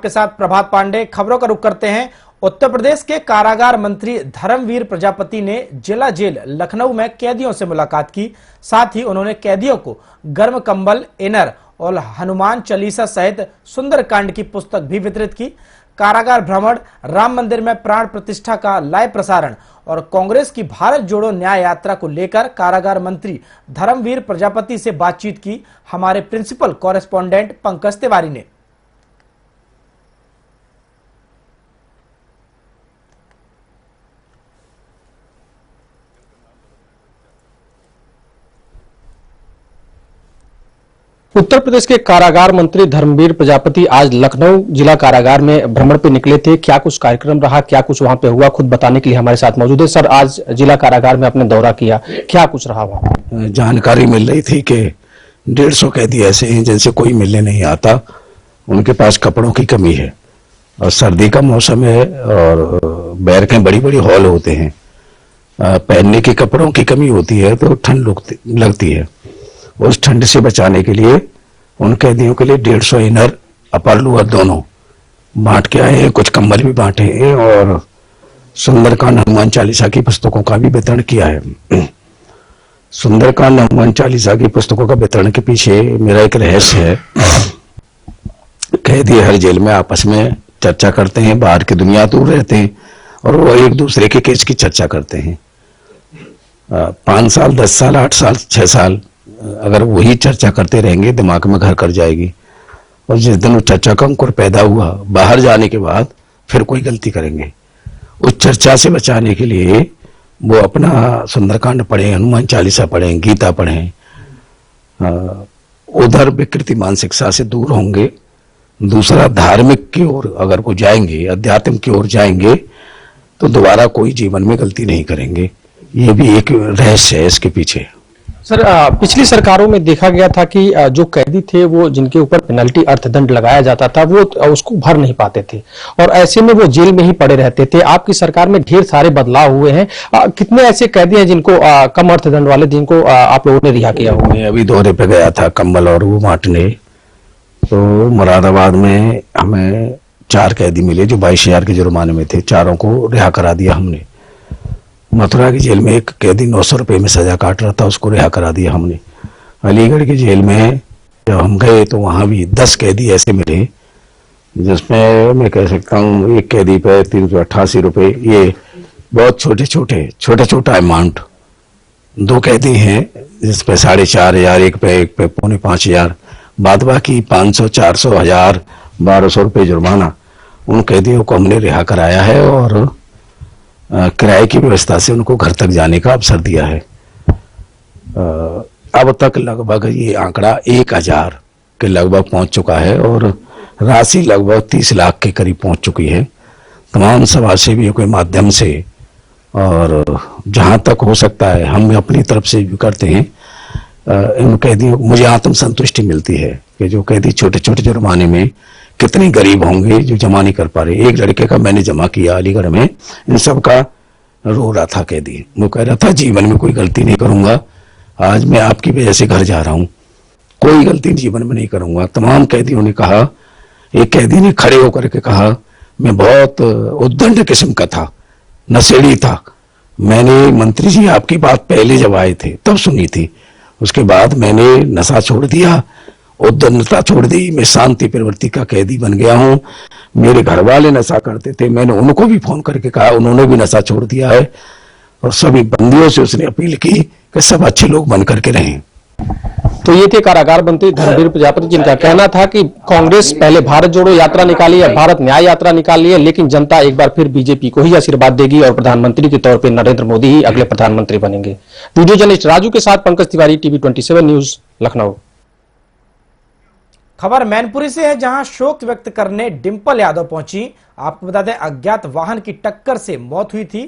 आपके साथ प्रभात पांडे। खबरों का रुख करते हैं। उत्तर प्रदेश के कारागार मंत्री धर्मवीर प्रजापति ने जिला जेल लखनऊ में कैदियों से मुलाकात की। साथ ही उन्होंने कैदियों को गर्म कंबल, इनर और हनुमान चालीसा सहित सुंदरकांड की पुस्तक भी वितरित की। कारागार भ्रमण, राम मंदिर में प्राण प्रतिष्ठा का लाइव प्रसारण और कांग्रेस की भारत जोड़ो न्याय यात्रा को लेकर कारागार मंत्री धर्मवीर प्रजापति से बातचीत की हमारे प्रिंसिपल कॉरेस्पॉन्डेंट पंकज तिवारी ने। उत्तर प्रदेश के कारागार मंत्री धर्मवीर प्रजापति आज लखनऊ जिला कारागार में भ्रमण पे निकले थे। क्या कुछ कार्यक्रम रहा, क्या कुछ वहां पे हुआ, खुद बताने के लिए हमारे साथ मौजूद है। सर, आज जिला कारागार में आपने दौरा किया, क्या कुछ रहा वहां? जानकारी मिल रही थी कि 150 कैदी ऐसे हैं जिनसे कोई मिलने नहीं आता, उनके पास कपड़ों की कमी है और सर्दी का मौसम है और बैरकें बड़ी बड़ी हॉल होते हैं, पहनने के कपड़ों की कमी होती है तो ठंड लगती है। उस ठंड से बचाने के लिए उन कैदियों के लिए 150 इनर, अपर लोअर दोनों बांट के आए हैं। कुछ कंबल भी बांटे हैं और सुंदरकांड, हनुमान चालीसा की पुस्तकों का भी वितरण किया है। सुंदरकांड, हनुमान चालीसा की पुस्तकों का वितरण के पीछे मेरा एक रहस्य है। कैदी हर जेल में आपस में चर्चा करते हैं, बाहर की दुनिया दूर रहते हैं और वो एक दूसरे के केस की चर्चा करते हैं। 5 साल, 10 साल, 8 साल, 6 साल अगर वही चर्चा करते रहेंगे, दिमाग में घर कर जाएगी और जिस दिन उस चर्चा का अंकुर पैदा हुआ, बाहर जाने के बाद फिर कोई गलती करेंगे। उस चर्चा से बचाने के लिए वो अपना सुंदरकांड पढ़ें, हनुमान चालीसा पढ़ें, गीता पढ़ें, उधर विकृति मानसिकता से दूर होंगे। दूसरा, धार्मिक की ओर अगर वो जाएंगे, अध्यात्म की ओर जाएंगे तो दोबारा कोई जीवन में गलती नहीं करेंगे। ये भी एक रहस्य है इसके पीछे। सर, पिछली सरकारों में देखा गया था कि जो कैदी थे वो जिनके ऊपर पेनल्टी, अर्थदंड लगाया जाता था, वो उसको भर नहीं पाते थे और ऐसे में वो जेल में ही पड़े रहते थे। आपकी सरकार में ढेर सारे बदलाव हुए हैं। कितने ऐसे कैदी हैं जिनको कम अर्थदंड वाले, जिनको आप लोगों ने रिहा किया हुआ? मैं अभी दौरे पे गया था कंबल और वो बांटने, तो मुरादाबाद में हमें 4 कैदी मिले जो 22,000 के जुर्माने में थे। चारों को रिहा करा दिया हमने। मथुरा की जेल में एक कैदी 900 रुपए में सजा काट रहा था, उसको रिहा करा दिया हमने। अलीगढ़ की जेल में जब हम गए तो वहां भी 10 कैदी ऐसे मिले जिसमें मैं कह सकता हूँ एक कैदी पे 388 रुपए, ये बहुत छोटा अमाउंट। 2 कैदी हैं जिसपे 4,500, एक पे 4,500, बाद बाकी 500, 400, 1000, 1200 रुपए जुर्माना। उन कैदियों को हमने रिहा कराया है और किराए की व्यवस्था से उनको घर तक जाने का अवसर दिया है। अब तक लगभग ये आंकड़ा 1000 के लगभग पहुंच चुका है और राशि लगभग 30 लाख के करीब पहुंच चुकी है। तमाम समाजसेवियों के माध्यम से और जहां तक हो सकता है हम अपनी तरफ से भी करते हैं। इन कैदियों को मुझे आत्मसंतुष्टि मिलती है कि जो कैदी छोटे छोटे जुर्माने में, कितने गरीब होंगे जो जमा नहीं कर पा रहे। एक लड़के का मैंने जमा किया अलीगढ़ में, इन सब का रो रहा था कैदी। वो कह रहा था जीवन में कोई गलती नहीं करूंगा, आज मैं आपकी वजह से घर जा रहा हूं, कोई गलती जीवन में नहीं करूंगा। तमाम कैदियों ने कहा। एक कैदी ने खड़े होकर के कहा, मैं बहुत उद्दंड किस्म का था, नशेड़ी था, मैंने मंत्री जी आपकी बात पहले जब आए थे तब सुनी थी, उसके बाद मैंने नशा छोड़ दिया, उद्दंडता छोड़ दी, मैं शांति प्रवृत्ति का कैदी बन गया हूं। मेरे घर वाले नशा करते थे, मैंने उनको भी फोन करके कहा, उन्होंने भी नशा छोड़ दिया है और सभी बंदियों से उसने अपील की कि सब अच्छे लोग बन करके रहें। तो ये थे कारागार मंत्री धर्मवीर प्रजापति, जिनका कहना था कि कांग्रेस पहले भारत जोड़ो यात्रा निकाली है, भारत न्याय यात्रा निकाली है, लेकिन जनता एक बार फिर बीजेपी को ही आशीर्वाद देगी और प्रधानमंत्री के तौर पर नरेंद्र मोदी ही अगले प्रधानमंत्री बनेंगे। वीडियो जर्नलिस्ट राजू के साथ पंकज तिवारी, टीवी 27 न्यूज, लखनऊ। खबर मैनपुरी से है, जहां शोक व्यक्त करने डिंपल यादव पहुंची। आपको बता दें, अज्ञात वाहन की टक्कर से मौत हुई थी।